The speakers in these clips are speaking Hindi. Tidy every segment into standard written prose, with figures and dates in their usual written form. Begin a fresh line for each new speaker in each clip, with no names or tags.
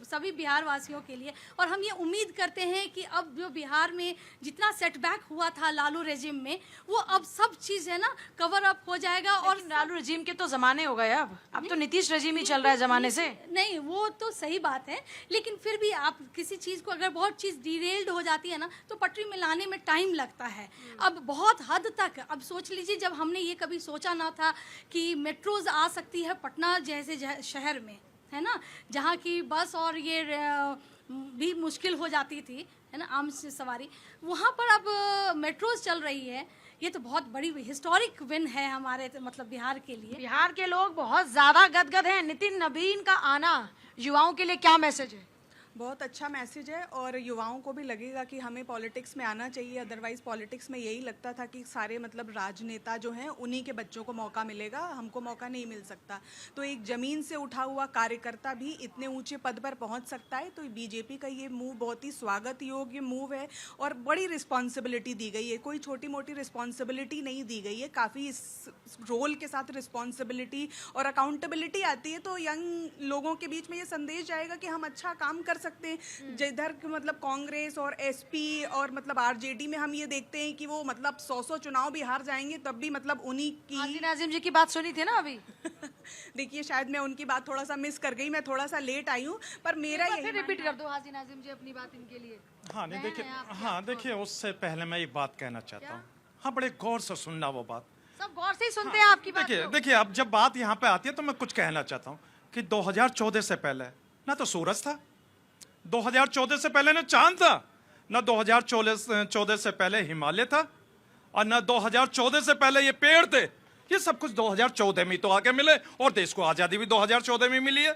सभी बिहार वासियों के लिए। और हम ये उम्मीद करते हैं कि अब जो बिहार में जितना सेटबैक हुआ था लालू रेजिम में, वो अब सब चीज़ है ना कवर अप हो जाएगा। और
लालू रेजिम के तो जमाने हो गए, अब तो नीतीश रेजिम ही चल रहा है जमाने से।
नहीं, वो तो सही बात है, लेकिन फिर भी आप किसी चीज़ को अगर बहुत चीज़ डिरेल्ड हो जाती है ना, तो पटरी में लाने में टाइम लगता है। अब बहुत हद तक, अब सोच लीजिए, जब हमने ये कभी सोचा ना था कि मेट्रोज आ सकती है पटना जैसे शहर में, है ना, जहाँ की बस और ये भी मुश्किल हो जाती थी, है ना, आम से सवारी, वहाँ पर अब मेट्रोज चल रही है। ये तो बहुत बड़ी हिस्टोरिक विन है हमारे मतलब बिहार के लिए।
बिहार के लोग बहुत ज्यादा गदगद हैं। नितिन नवीन का आना युवाओं के लिए क्या मैसेज है?
बहुत अच्छा मैसेज है, और युवाओं को भी लगेगा कि हमें पॉलिटिक्स में आना चाहिए। अदरवाइज़ पॉलिटिक्स में यही लगता था कि सारे मतलब राजनेता जो हैं उन्हीं के बच्चों को मौका मिलेगा, हमको मौका नहीं मिल सकता। तो एक ज़मीन से उठा हुआ कार्यकर्ता भी इतने ऊंचे पद पर पहुंच सकता है। तो बीजेपी का ये मूव बहुत ही स्वागत योग्य मूव है, और बड़ी रिस्पॉन्सिबिलिटी दी गई है। कोई छोटी मोटी रिस्पॉन्सिबिलिटी नहीं दी गई है, काफ़ी इस रोल के साथ रिस्पॉन्सिबिलिटी और अकाउंटेबिलिटी आती है। तो यंग लोगों के बीच में ये संदेश जाएगा कि हम अच्छा काम कर सकते हैं। जिधर मतलब कांग्रेस और एसपी और मतलब आरजेडी में हम ये देखते हैं कि वो मतलब 100 चुनाव भी हार जाएंगे, तब भी मतलब उन्हीं की।
हाजी नाजिम जी की बात सुनी थी ना अभी?
देखिए, शायद मैं उनकी बात थोड़ा सा मिस कर गई, मैं थोड़ा सा लेट आई हूँ, पर मेरा यही
रिपीट कर दो हाजी नाजिम जी अपनी बात इनके लिए।
हाँ नहीं देखिए, हाँ देखिए, उससे पहले मैं एक बात कहना चाहता हूँ। हाँ, बड़े गौर से सुनना वो बात।
सब गौर से ही सुनते हैं आपकी बात।
देखिए अब जब बात यहाँ पे आती है तो मैं कुछ कहना चाहता हूँ कि 2014 से पहले ना तो सूरज था, 2014 से पहले ना चांद था, ना 2014 से पहले हिमालय था, और ना 2014 से पहले ये पेड़ थे। ये सब कुछ 2014 में तो आके मिले, और देश को आजादी भी 2014 में मिली है।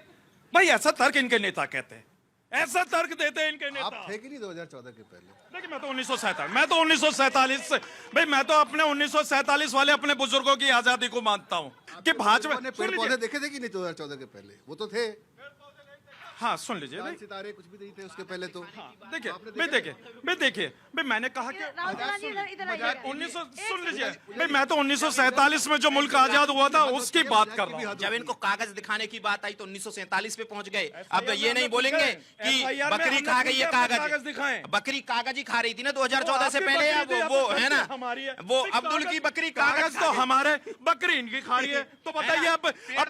भाई ऐसा तर्क इनके नेता कहते हैं, ऐसा तर्क देते हैं इनके नेता।
आप थे कि नहीं 2014 के पहले?
देखिए, मैं तो 1947 से भाई, मैं तो अपने 1947 वाले अपने बुजुर्गों की आजादी को मानता हूँ कि भाजपा
ने पेड़ पौधे देखे थे कि नहीं 2014 के पहले? वो तो थे।
हाँ, सुन लीजिए,
सितारे कुछ भी नहीं थे उसके पहले तो।
देखिए भाई, मैंने कहा कि 1900, सुन लीजिए भाई, मैं तो 1947 में जो मुल्क आजाद हुआ था उसकी बात कर रहा हूँ।
जब इनको कागज दिखाने की बात आई तो 1947 पे पहुंच गए। अब ये नहीं बोलेंगे कि बकरी खा गई है कागज दिखाएं। बकरी कागज ही खा रही थी ना 2014 से पहले। वो है ना, वो अब्दुल की बकरी
कागज तो हमारे, बकरी इनकी खा रही है। तो बताइए अब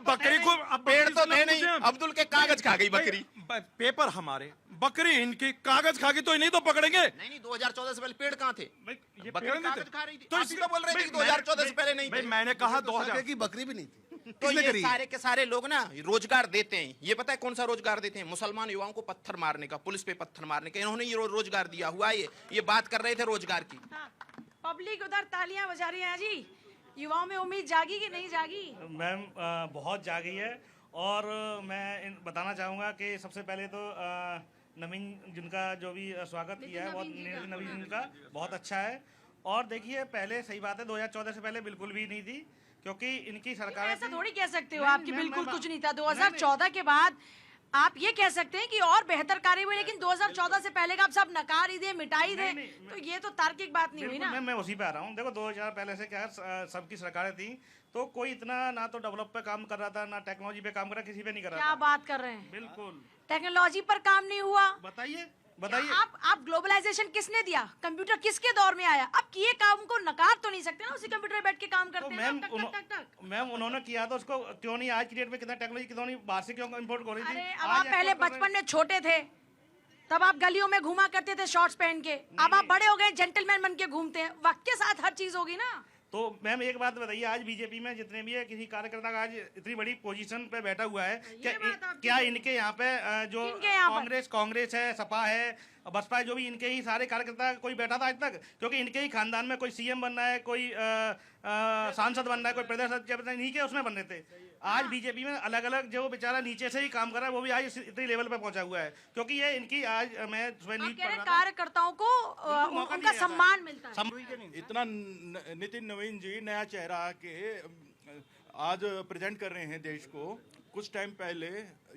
बकरी को,
पेड़ तो थे नहीं, अब्दुल के कागज खा गई बकरी।
पेपर हमारे, बकरी इनकी, कागज खा गई तो इन्हीं तो पकड़ेंगे।
नहीं 2014 से पहले पेड़ कहाँ थे?
ये
बकरी कागज खा रही थी।
तो
आप ही तो बोल रहे थे कि 2014 से पहले नहीं थे।
मैंने कहा 2000
की बकरी भी नहीं थी।
तो ये सारे के सारे लोग ना रोजगार देते हैं। ये पता है कौन सा रोजगार देते हैं? मुसलमान युवाओं को पत्थर मारने का, पुलिस पे पत्थर मारने का। इन्होंने ये रोजगार दिया हुआ है। ये बात कर रहे थे रोजगार की।
पब्लिक उधर तालियां बजा रही है जी। युवाओं में उम्मीद जागी कि नहीं जागी?
मैम बहुत जागी है, और मैं बताना चाहूँगा कि सबसे पहले तो नवीन जिनका जो भी स्वागत किया है, बहुत नवीन जिनका बहुत अच्छा है। और देखिए, पहले सही बात है 2014 से पहले बिल्कुल भी नहीं थी, क्योंकि इनकी सरकार
ऐसा थोड़ी कह सकते हो आपकी बिल्कुल कुछ नहीं था। 2014 के बाद आप ये कह सकते हैं कि और बेहतर कार्य हुए, लेकिन 2014 से पहले का आप सब नकार ही दे, मिटाई दे, तो ये तो तार्किक बात नहीं हुई ना।
मैं उसी पे आ रहा हूँ। देखो 2000 पहले से क्या सबकी सरकारें थी, तो कोई इतना ना तो डेवलप पे काम कर रहा था, ना टेक्नोलॉजी पे काम कर रहा, किसी पे नहीं कर रहा था।
क्या बात कर रहे हैं?
बिल्कुल,
टेक्नोलॉजी पर काम नहीं हुआ।
बताइए
आप ग्लोबलाइजेशन किसने दिया? कंप्यूटर किसके दौर में आया? अब किए काम को नकार तो नहीं सकते ना, उसी कंप्यूटर पे बैठ के काम करते हैं।
मैम उन्होंने किया तो उसको क्यों नहीं, आज की डेट में कितना टेक्नोलॉजी क्यों नहीं बाहर से क्यों इम्पोर्ट कर रही थी?
अरे अब आप पहले बचपन में छोटे थे, तब आप गलियों में घुमा करते थे शॉर्ट्स पहन के। अब आप बड़े हो गए, जेंटलमैन बन के घूमते हैं। वक्त के साथ हर चीज होगी ना।
तो मैम एक बात बताइए, आज बीजेपी में जितने भी है, किसी कार्यकर्ता का आज इतनी बड़ी पोजीशन पे बैठा हुआ है, क्या इनके यहाँ पे जो कांग्रेस है, सपा है, बसपा है, जो भी इनके ही सारे कार्यकर्ता कोई बैठा था आज तक? क्योंकि इनके ही खानदान में कोई सीएम बनना है, कोई सांसद बनना है, कोई प्रदेश अध्यक्ष, नहीं के उसमें बनने थे। आज बीजेपी में अलग अलग जो बेचारा नीचे से ही काम कर रहा है, वो भी आज इतनी लेवल पे पहुंचा हुआ है, क्योंकि ये इनकी आज मैं
कार्यकर्ताओं को उनका सम्मान मिलता है।
इतना नितिन नवीन जी नया चेहरा के आज प्रेजेंट कर रहे हैं देश को। कुछ टाइम पहले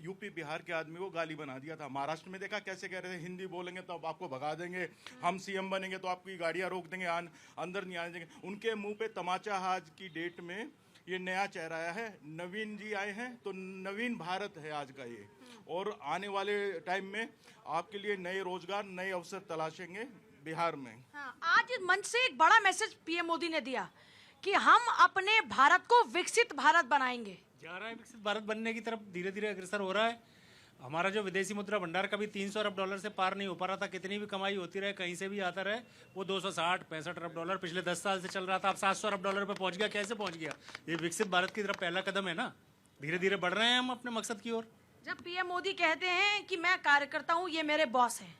यूपी बिहार के आदमी को गाली बना दिया था। महाराष्ट्र में देखा कैसे कह रहे थे, हिंदी बोलेंगे तो अब आपको भगा देंगे, हम सीएम बनेंगे तो आपकी गाड़ियां रोक देंगे, अंदर नहीं आने देंगे। उनके मुंह पे तमाचा आज की डेट में
ये नया चेहरा आया है, नवीन जी आए हैं, तो नवीन भारत है आज का ये। और आने वाले टाइम में आपके लिए नए रोजगार, नए अवसर तलाशेंगे बिहार में।
हाँ, आज मंच से एक बड़ा मैसेज पीएम मोदी ने दिया कि हम अपने भारत को विकसित भारत बनाएंगे।
जा रहा है, विकसित भारत बनने की तरफ धीरे धीरे अग्रसर हो रहा है। हमारा जो विदेशी मुद्रा भंडार कभी 300 अरब डॉलर से पार नहीं हो पा रहा था, कितनी भी कमाई होती रहे, कहीं से भी आता रहे, वो 260-65 अरब डॉलर पिछले 10 साल से चल रहा था, अब 700 अरब डॉलर पे पहुंच गया। कैसे पहुंच गया? ये विकसित भारत की तरफ पहला कदम है ना। धीरे धीरे बढ़ रहे हैं हम अपने मकसद की ओर।
जब पीएम मोदी कहते हैं कि मैं कार्यकर्ता हूँ, ये मेरे बॉस हैं,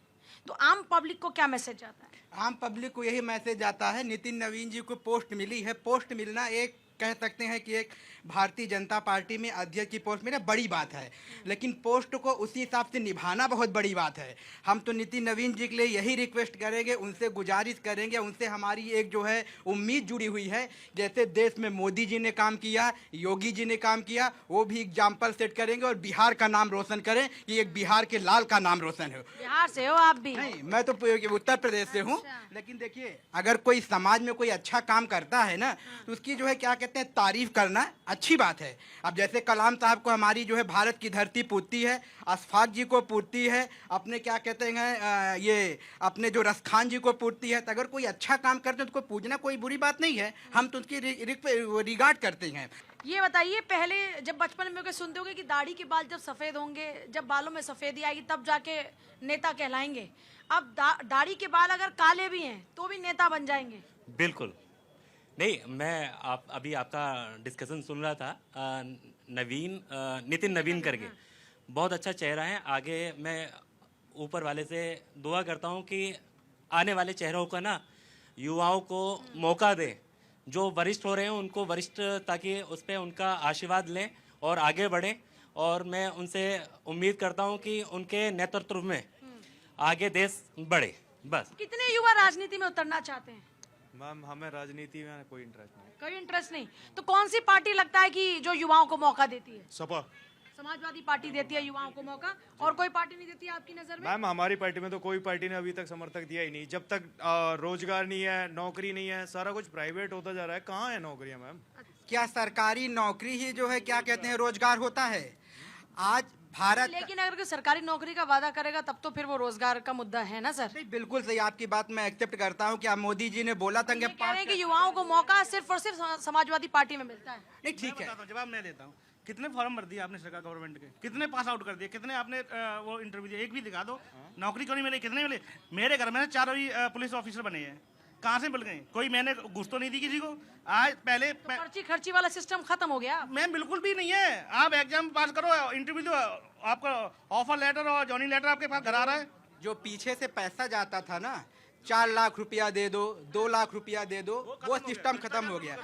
तो आम पब्लिक को क्या मैसेज जाता है?
आम पब्लिक को यही मैसेज आता है, नितिन नवीन जी को पोस्ट मिली है। पोस्ट मिलना एक कह सकते हैं कि एक भारतीय जनता पार्टी में अध्यक्ष की पोस्ट मिलना बड़ी बात है, लेकिन पोस्ट को उसी हिसाब से निभाना बहुत बड़ी बात है। हम तो नितिन नवीन जी के लिए यही रिक्वेस्ट करेंगे, उनसे गुजारिश करेंगे, उनसे हमारी एक जो है उम्मीद जुड़ी हुई है। जैसे देश में मोदी जी ने काम किया, योगी जी ने काम किया, वो भी एग्जाम्पल सेट करेंगे और बिहार का नाम रोशन करें कि एक बिहार के लाल का नाम रोशन हो।
बिहार से हो आप भी?
नहीं, मैं तो उत्तर प्रदेश से हूँ। लेकिन देखिए, अगर कोई समाज में कोई अच्छा काम करता है ना, तो उसकी जो है क्या कहते हैं, तारीफ करना अच्छी बात है। अब जैसे कलाम साहब को हमारी जो है भारत की धरती पूजती है, अशफाक जी को पूजती है, अपने क्या कहते हैं ये अपने जो रसखान जी को पूजती है। तो अगर कोई अच्छा काम करते हैं तो उसको पूजना कोई बुरी बात नहीं है, हम तो उसकी रिगार्ड करते हैं।
ये बताइए, पहले जब बचपन में सुनते होंगे कि दाढ़ी के बाल जब सफेद होंगे, जब बालों में सफेदी आएगी तब जाके नेता कहलाएंगे। अब दाढ़ी के बाल अगर काले भी हैं तो भी नेता बन जाएंगे?
बिल्कुल नहीं, मैं अभी आपका डिस्कशन सुन रहा था। नितिन नवीन करके बहुत अच्छा चेहरा है। आगे मैं ऊपर वाले से दुआ करता हूँ कि आने वाले चेहरों का ना युवाओं को मौका दे, जो वरिष्ठ हो रहे हैं उनको वरिष्ठ, ताकि उस पर उनका आशीर्वाद लें और आगे बढ़ें। और मैं उनसे उम्मीद करता हूँ कि उनके नेतृत्व में आगे देश बढ़े। बस।
कितने युवा राजनीति में उतरना चाहते हैं?
मैम, हमें राजनीति में कोई इंटरेस्ट नहीं।
कोई इंटरेस्ट नहीं? तो कौन सी पार्टी लगता है कि जो युवाओं को मौका देती है?
सपा।
समाजवादी पार्टी देती है युवाओं को मौका, और कोई पार्टी नहीं देती है आपकी नजर में?
मैम, हमारी पार्टी में तो कोई पार्टी ने अभी तक समर्थक दिया ही नहीं। जब तक रोजगार नहीं है, नौकरी नहीं है, सारा कुछ प्राइवेट होता जा रहा है। कहाँ है नौकरियाँ मैम?
क्या सरकारी नौकरी ही जो है क्या कहते हैं रोजगार होता है? आज भारत,
लेकिन अगर कोई सरकारी नौकरी का वादा करेगा तब तो फिर वो रोजगार का मुद्दा है ना सर?
नहीं, बिल्कुल सही, आपकी बात मैं एक्सेप्ट करता हूँ। क्या मोदी जी ने बोला था
कह रहे हैं कि युवाओं को मौका सिर्फ और सिर्फ समाजवादी पार्टी में मिलता है?
नहीं, ठीक है,
जवाब मैं देता हूँ। कितने फॉर्म भर दिए आपने सरकार गवर्नमेंट के? कितने पास आउट कर दिए? कितने आपने वो इंटरव्यू दिए? एक भी दिखा दो। नौकरी क्यों नहीं मिली? कितने मिले? मेरे घर में 4 पुलिस ऑफिसर बने हैं, कहाँ से मिल गए? कोई मैंने घुस तो नहीं दी किसी को। आज पहले
तो खर्ची वाला सिस्टम खत्म हो गया?
मैम बिल्कुल भी नहीं है। आप एग्जाम पास करो, इंटरव्यू दो, आपका ऑफर लेटर और जॉइनिंग लेटर आपके पास घर आ रहा है।
जो पीछे से पैसा जाता था ना, 4 लाख रुपया दे दो, 2 लाख रुपया दे दो, वो सिस्टम खत्म हो गया।